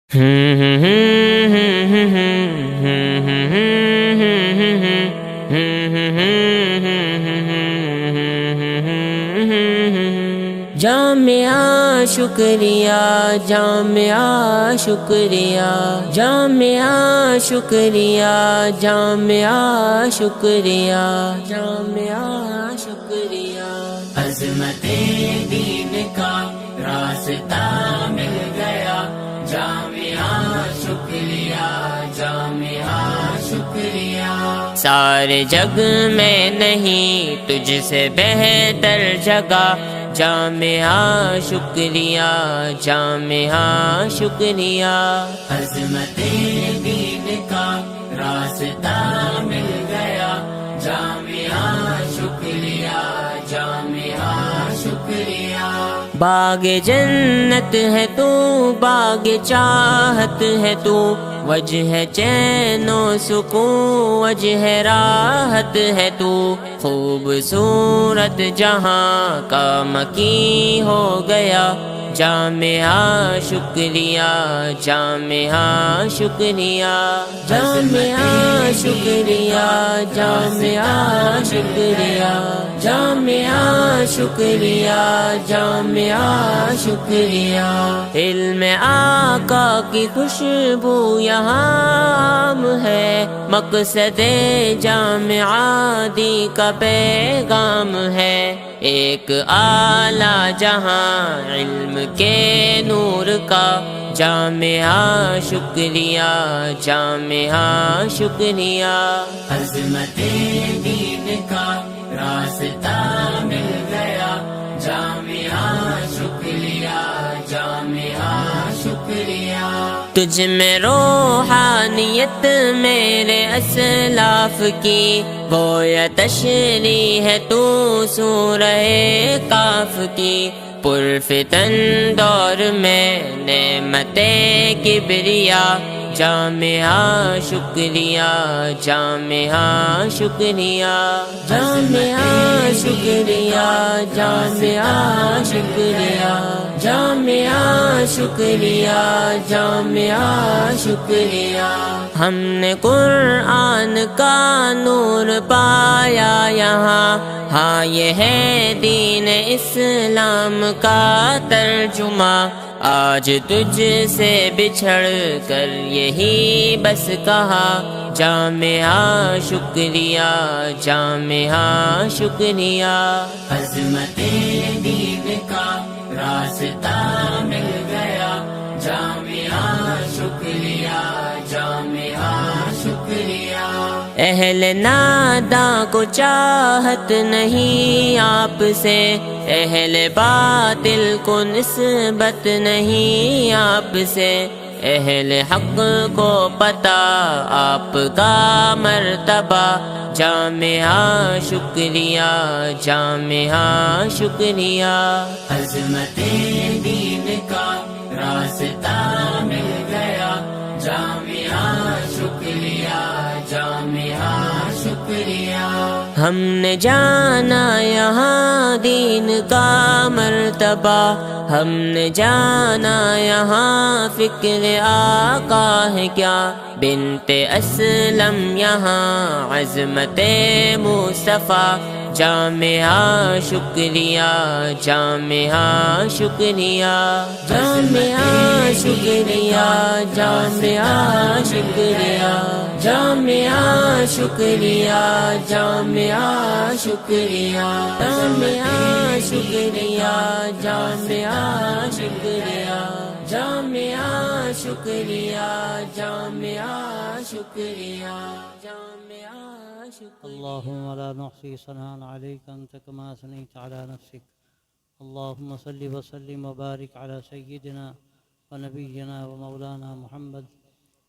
جامعہ شکریہ، جامعہ شکریہ، جامعہ شکریہ، جامعہ شکریہ، جامعہ شکریہ۔ عظمت دین کا راستہ مل گیا، جامعہ شکریہ، جامعہ شکریہ۔ سارے جگ میں نہیں تجھ سے بہتر جگہ، جامعہ شکریہ، جامعہ شکریہ۔ عظمت دین کا راستہ مل گیا، جامعہ شکریہ، جامعہ شکریہ۔ باغ جنت ہے تو، باغ چاہت ہے تو، وجہ چین و سکون، وجہ راحت ہے تو، خوبصورت جہاں کا مکی ہو گیا، جامعہ شکریہ، جامعہ شکریہ، جامعہ شکریہ، جامعہ شکریہ، جامعہ شکریہ، جامعہ شکریہ۔ علم آقا کی خوشبو یہاں عام ہے، مقصد جامعہ دی کا پیغام ہے، ایک اعلیٰ جہاں علم کے نور کا، جامعہ شکریہ، جامعہ شکریہ۔ عظمت دین کا راستہ مل گیا، جامعہ شکریہ، جامعہ شکریہ۔ تجھ میں روحانیت میرے اسلاف کی، گویا تشریح ہے تو سورہ کاف کی، پرفتن دور میں نعمت کبریا، جامعہ شکریہ، جامعہ شکریہ، جامعہ شکریہ، جامعہ شکریہ، جامعہ شکریہ، جامعہ شکریہ۔ ہم نے قرآن کا نور پایا یہاں، ہاں یہ ہے دین اسلام کا ترجمہ، آج تجھ سے بچھڑ کر یہی بس کہا، جامعہ شکریہ، جامعہ شکریہ۔ عظمت دین کا راستہ مل گیا، جامعہ شکریہ، جامعہ شکریہ۔ اہل ناداں کو چاہت نہیں آپ سے، اہل باطل کو نسبت نہیں آپ سے، اہل حق کو پتہ آپ کا مرتبہ، جامعہ شکریہ، جامعہ شکریہ۔ عظمت دین کا راستہ مل گیا، جامعہ شکریہ، جامعہ شکریہ۔ ہم نے جانا یہاں دین کا مرتبہ، ہم نے جانا یہاں فکر آقا ہے کیا، بنت اسلم یہاں عظمت مصطفیٰ، جامعہ شکریہ، جامعہ شکریہ، جامعہ شکریہ، جامعہ شکریہ، جامعہ شکریہ، جامعہ شکریہ، جامعہ شکریہ، جامعہ شکریہ، جامعہ شکریہ، جامعہ شکریہ، جامعہ شکریہ۔ اللهم لا نحصي ثناء عليك أنت كما أثنيت على نفسك، اللهم صل وسلم وبارك على سيدنا ونبينا ومولانا محمد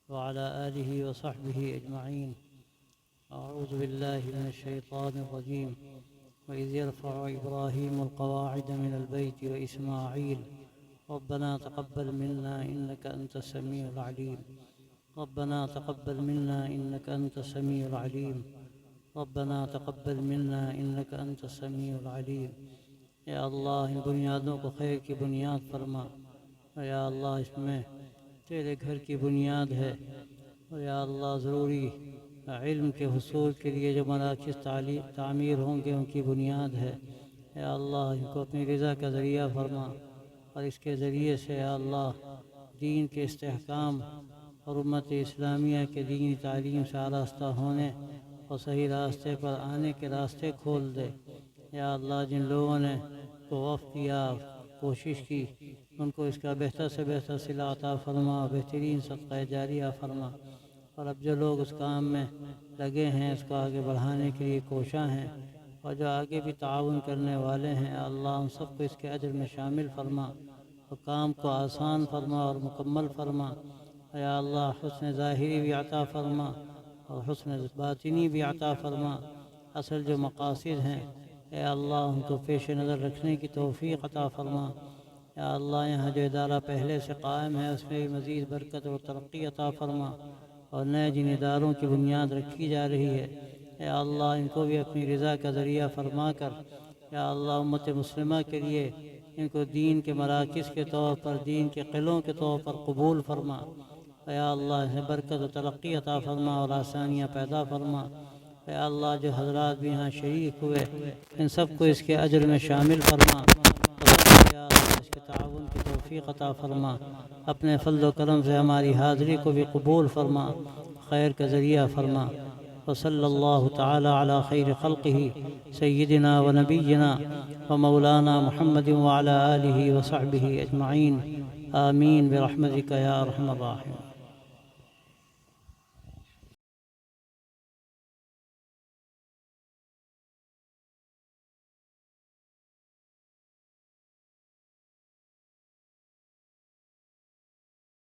وعلى آله وصحبه أجمعين۔ أعوذ بالله من الشيطان الرجيم، وإذ يرفع إبراهيم القواعد من البيت وإسماعيل ربنا تقبل منا إنك أنت السميع العليم، ربنا تقبل منا إنك أنت السميع العليم، ربنا تقبل منا إنك أنت السميع العليم۔ یا اللہ ان بنیادوں کو خیر کی بنیاد فرما، یا اللہ اس میں تیرے گھر کی بنیاد ہے، اور یا اللہ ضروری علم کے حصول کے لیے جو مراکز تعمیر ہوں گے ان کی بنیاد ہے، یا اللہ ان کو اپنی رضا کا ذریعہ فرما، اور اس کے ذریعے سے یا اللہ دین کے استحکام اور امت اسلامیہ کے دینی تعلیم سے آراستہ ہونے اور صحیح راستے پر آنے کے راستے کھول دے۔ یا اللہ جن لوگوں نے کو وقف کیا، کوشش کی، ان کو اس کا بہتر سے بہتر صلہ عطا فرما، بہترین صدقہ جاریہ فرما، اور اب جو لوگ اس کام میں لگے ہیں اس کو آگے بڑھانے کے لیے کوشاں ہیں، اور جو آگے بھی تعاون کرنے والے ہیں، اللہ ان سب کو اس کے اجر میں شامل فرما، اور کام کو آسان فرما اور مکمل فرما۔ یا اللہ حسن ظاہری بھی عطا فرما اور حسن باطنی بھی عطا فرما۔ اصل جو مقاصد ہیں اے اللہ ان کو پیش نظر رکھنے کی توفیق عطا فرما۔ یا اللہ یہاں جو ادارہ پہلے سے قائم ہے اس میں بھی مزید برکت و ترقی عطا فرما، اور نئے جن اداروں کی بنیاد رکھی جا رہی ہے اے اللہ ان کو بھی اپنی رضا کا ذریعہ فرما کر یا اللہ امت مسلمہ کے لیے ان کو دین کے مراکز کے طور پر، دین کے قلعوں کے طور پر قبول فرما۔ یا اللہ انہیں برکت و ترقی عطا فرما اور آسانیاں پیدا فرما۔ یا اللہ جو حضرات بھی یہاں شریک ہوئے ان سب کو اس کے اجر میں شامل فرما، اور یا اللہ اس کے تعاون کی توفیق عطا فرما۔ اپنے فضل و کرم سے ہماری حاضری کو بھی قبول فرما، خیر کا ذریعہ فرما۔ وصلی اللہ تعالی علی خیر خلقہ سیدنا و نبینا و مولانا محمد وعلی آلہ و صحبہ اجمعین، آمین برحمتک یا ارحم الراحمین۔